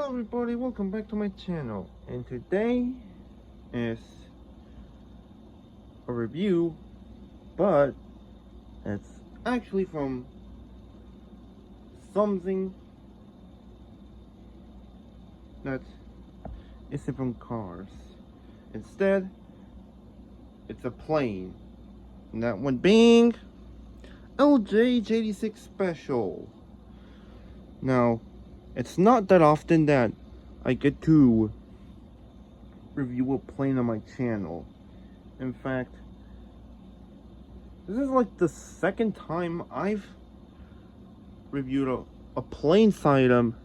Hello everybody, welcome back to my channel, and today is a review, but it's actually from something that isn't from cars. Instead, it's a plane, and that one being LJH 86 Special. Now, it's not that often that I get to review a plane on my channel. In fact, this is like the second time I've reviewed a plane's item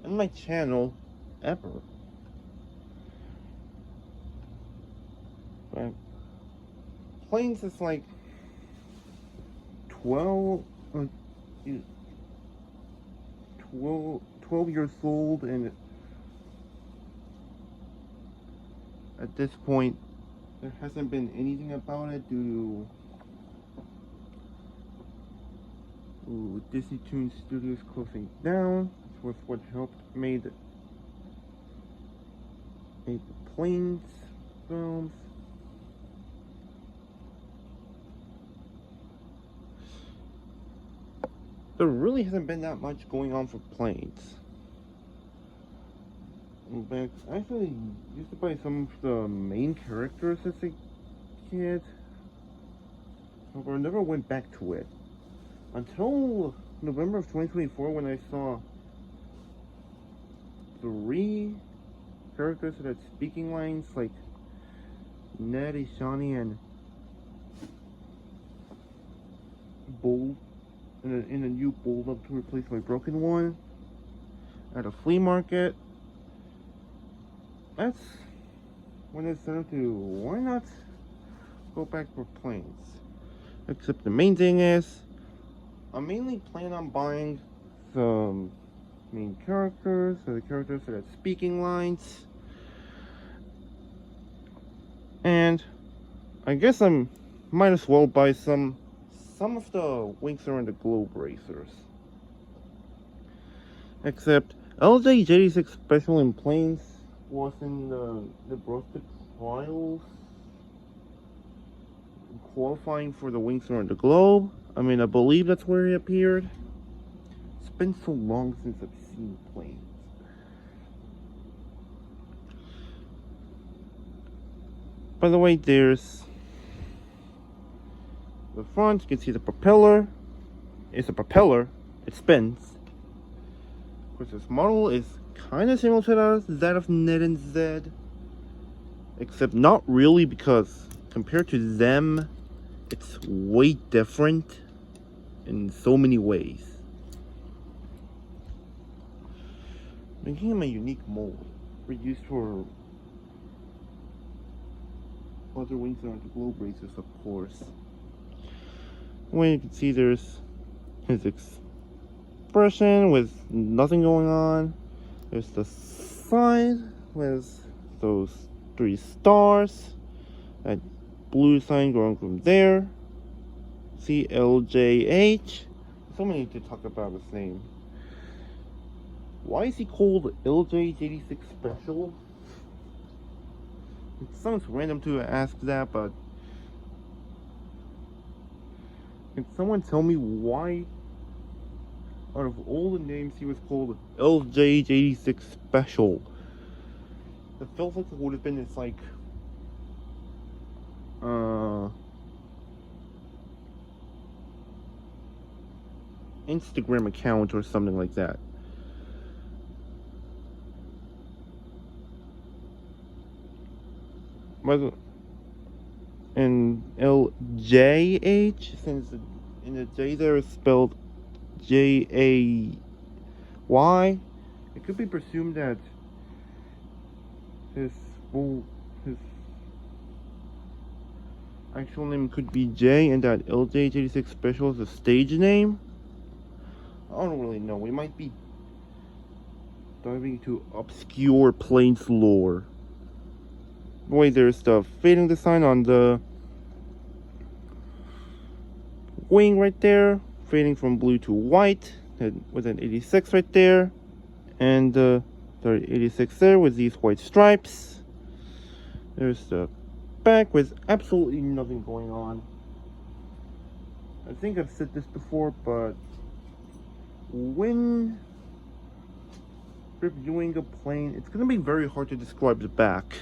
on my channel ever. But planes is like 12 years old, and at this point there hasn't been anything about it due to Disney Toon Studios closing down, which was what helped made the planes films. There really hasn't been that much going on for planes. In fact, I actually used to buy some of the main characters as a kid, however, I never went back to it until November of 2024 when I saw 3 characters that had speaking lines like Ned, Ishani, and Bull. In a new bowl up to replace my broken one at a flea market. That's when I started to, why not go back for planes? Except the main thing is, I mainly plan on buying some main characters, or the characters that have speaking lines. And I guess I might as well buy some of the Wings Around the Globe racers. Except LJH 86 Special in planes was in the Brosted Trials, qualifying for the Wings Around the Globe. I mean, I believe that's where he appeared. It's been so long since I've seen planes. By the way, there's the front. You can see the propeller. It's a propeller. It spins. Of course, this model is kind of similar to that of Ned and Zed, except not really, because compared to them, it's way different in so many ways. Making him a unique mold, used for other Wings Around the Globe races, of course. When you can see there's his expression with nothing going on. There's the side with those 3 stars. That blue sign going from there. See LJH. Someone need to talk about his name. Why is he called LJH 86 Special? It sounds random to ask that, but can someone tell me why, out of all the names, he was called LJH 86 Special? It feels like it would have been this, like, Instagram account or something like that. And LJH, since in the J there is spelled JAY, it could be presumed that his actual name could be J, and that LJH 86 Special is a stage name. I don't really know. We might be diving into obscure planes lore. Wait, there's the fading design on the wing right there, fading from blue to white. with an 86 right there, and 86 there with these white stripes. There's the back with absolutely nothing going on. I think I've said this before, but when reviewing a plane, it's going to be very hard to describe the back.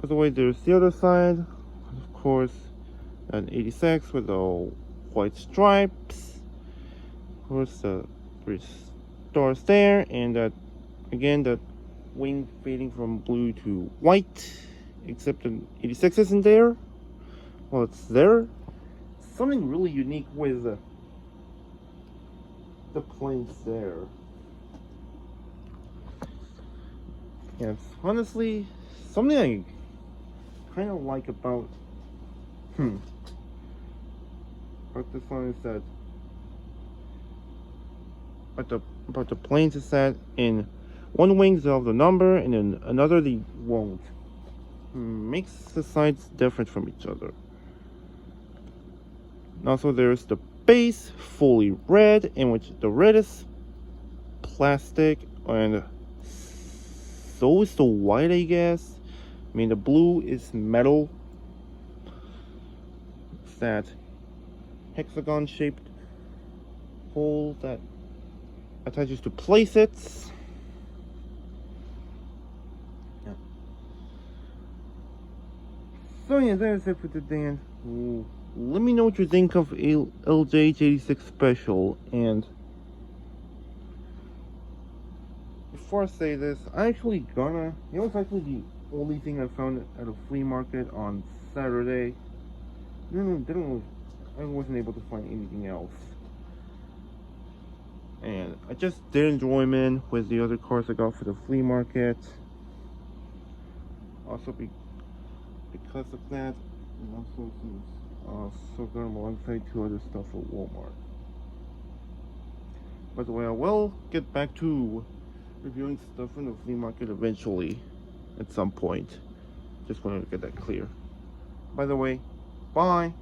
By the way, there's the other side, of course, an 86 with the white stripes. Of course, the 3 stars there, and that again, the wing fading from blue to white, except the 86 isn't there. Well, it's there. Something really unique with the planes there. Yeah, it's honestly something I kind of like about this one is that about the planes is that in one wing they'll have the number, and in another they won't. Makes the sides different from each other. And also there's the base, fully red, in which the red is plastic, and so is the white, I guess. I mean, the blue is metal. It's that hexagon-shaped hole that attaches to playsets. Yeah. So yeah, that's it for today. And let me know what you think of LJH 86 Special. And before I say this, I actually gonna. It was actually the only thing I found at a flea market on Saturday. I wasn't able to find anything else. And I just didn't join in with the other cars I got for the flea market. Also because of that, and also so got them alongside 2 other stuff at Walmart. By the way, I will get back to reviewing stuff from the flea market eventually, at some point. Just wanted to get that clear. By the way, bye.